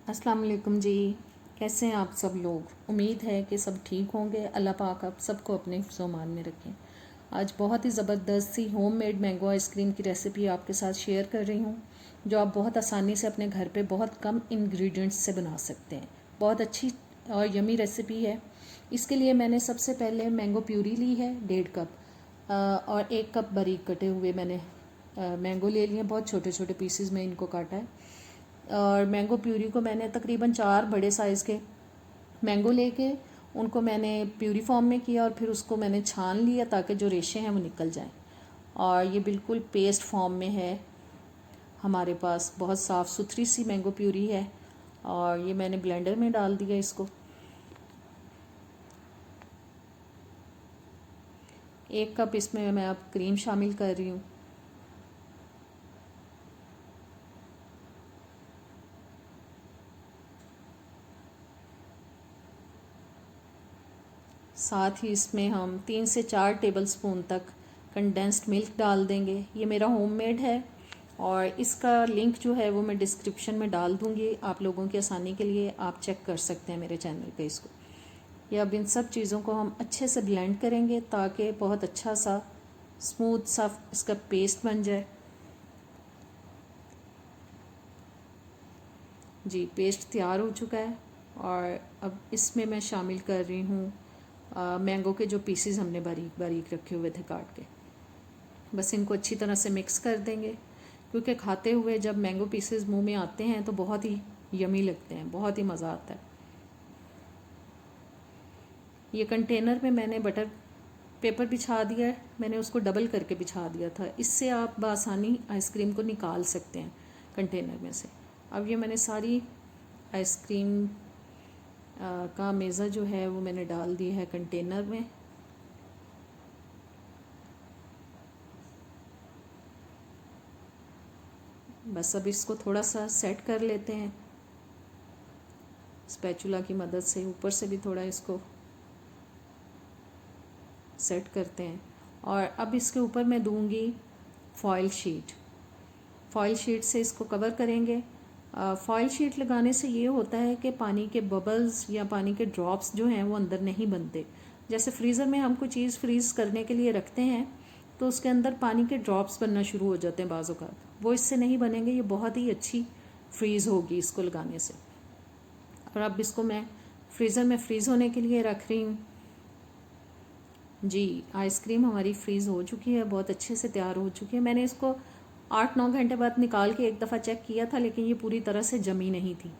अस्सलाम वालेकुम जी। कैसे हैं आप सब लोग? उम्मीद है कि सब ठीक होंगे। अल्लाह पाक आप सबको अपने हिफ्ज़-ओ-मान में रखें। आज बहुत ही ज़बरदस्त सी होममेड मैंगो आइसक्रीम की रेसिपी आपके साथ शेयर कर रही हूँ, जो आप बहुत आसानी से अपने घर पे बहुत कम इंग्रेडिएंट्स से बना सकते हैं। बहुत अच्छी और यमी रेसिपी है। इसके लिए मैंने सबसे पहले मैंगो प्यूरी ली है 1.5 कप और 1 कप बारीक कटे हुए मैंने मैंगो ले लिए। बहुत छोटे छोटे पीसेस में इनको काटा है। और मैंगो प्यूरी को मैंने तकरीबन 4 बड़े साइज़ के मैंगो लेके उनको मैंने प्यूरी फॉर्म में किया और फिर उसको मैंने छान लिया ताकि जो रेशे हैं वो निकल जाएं। और ये बिल्कुल पेस्ट फॉर्म में है हमारे पास। बहुत साफ़ सुथरी सी मैंगो प्यूरी है और ये मैंने ब्लेंडर में डाल दिया इसको। 1 कप इसमें मैं अब क्रीम शामिल कर रही हूँ। साथ ही इसमें हम 3 से 4 टेबलस्पून तक कंडेंस्ड मिल्क डाल देंगे। ये मेरा होममेड है और इसका लिंक जो है वो मैं डिस्क्रिप्शन में डाल दूँगी। आप लोगों की आसानी के लिए आप चेक कर सकते हैं मेरे चैनल पे इसको। ये अब इन सब चीज़ों को हम अच्छे से ब्लेंड करेंगे ताकि बहुत अच्छा सा स्मूथ सा इसका पेस्ट बन जाए। जी, पेस्ट तैयार हो चुका है और अब इसमें मैं शामिल कर रही हूँ मैंगो के जो पीसेस हमने बारीक बारीक रखे हुए थे काट के। बस इनको अच्छी तरह से मिक्स कर देंगे क्योंकि खाते हुए जब मैंगो पीसेस मुंह में आते हैं तो बहुत ही यमी लगते हैं, बहुत ही मज़ा आता है। ये कंटेनर में मैंने बटर पेपर बिछा दिया है। मैंने उसको डबल करके बिछा दिया था। इससे आप बआसानी आइसक्रीम को निकाल सकते हैं कंटेनर में से। अब ये मैंने सारी आइसक्रीम का मेज़ा जो है वो मैंने डाल दिया है कंटेनर में। बस अब इसको थोड़ा सा सेट कर लेते हैं स्पैचुला की मदद से। ऊपर से भी थोड़ा इसको सेट करते हैं और अब इसके ऊपर मैं दूंगी फॉइल शीट। फॉइल शीट से इसको कवर करेंगे। फॉइल शीट लगाने से ये होता है कि पानी के बबल्स या पानी के ड्रॉप्स जो हैं वो अंदर नहीं बनते। जैसे फ्रीज़र में हम कोई चीज़ फ्रीज़ करने के लिए रखते हैं तो उसके अंदर पानी के ड्रॉप्स बनना शुरू हो जाते हैं बाज़ औक़ात, वो इससे नहीं बनेंगे। ये बहुत ही अच्छी फ्रीज़ होगी इसको लगाने से। और अब इसको मैं फ्रीज़र में फ्रीज़ होने के लिए रख रही हूँ। जी, आइसक्रीम हमारी फ्रीज़ हो चुकी है, बहुत अच्छे से तैयार हो चुकी है। मैंने इसको 8-9 घंटे बाद निकाल के एक दफ़ा चेक किया था, लेकिन ये पूरी तरह से जमी नहीं थी।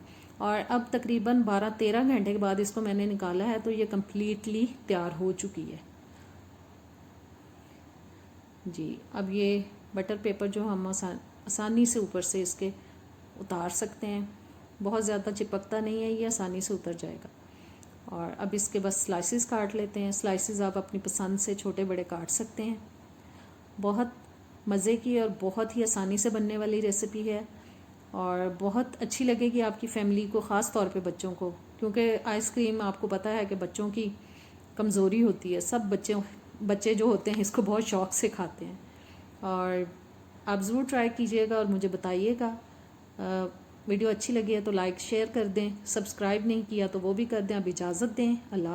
और अब तकरीबन 12-13 घंटे के बाद इसको मैंने निकाला है तो ये कम्प्लीटली तैयार हो चुकी है। जी, अब ये बटर पेपर जो हम आसानी से ऊपर से इसके उतार सकते हैं। बहुत ज़्यादा चिपकता नहीं है, ये आसानी से उतर जाएगा। और अब इसके बस स्लाइसेस काट लेते हैं। स्लाइसेस आप अपनी पसंद से छोटे बड़े काट सकते हैं। बहुत मज़े की और बहुत ही आसानी से बनने वाली रेसिपी है और बहुत अच्छी लगेगी आपकी फैमिली को, ख़ास तौर पे बच्चों को, क्योंकि आइसक्रीम आपको पता है कि बच्चों की कमज़ोरी होती है। सब बच्चे जो होते हैं इसको बहुत शौक़ से खाते हैं और आप ज़रूर ट्राई कीजिएगा और मुझे बताइएगा। वीडियो अच्छी लगी है तो लाइक शेयर कर दें, सब्सक्राइब नहीं किया तो वो भी कर दें। अब इजाज़त दें, अल्लाह।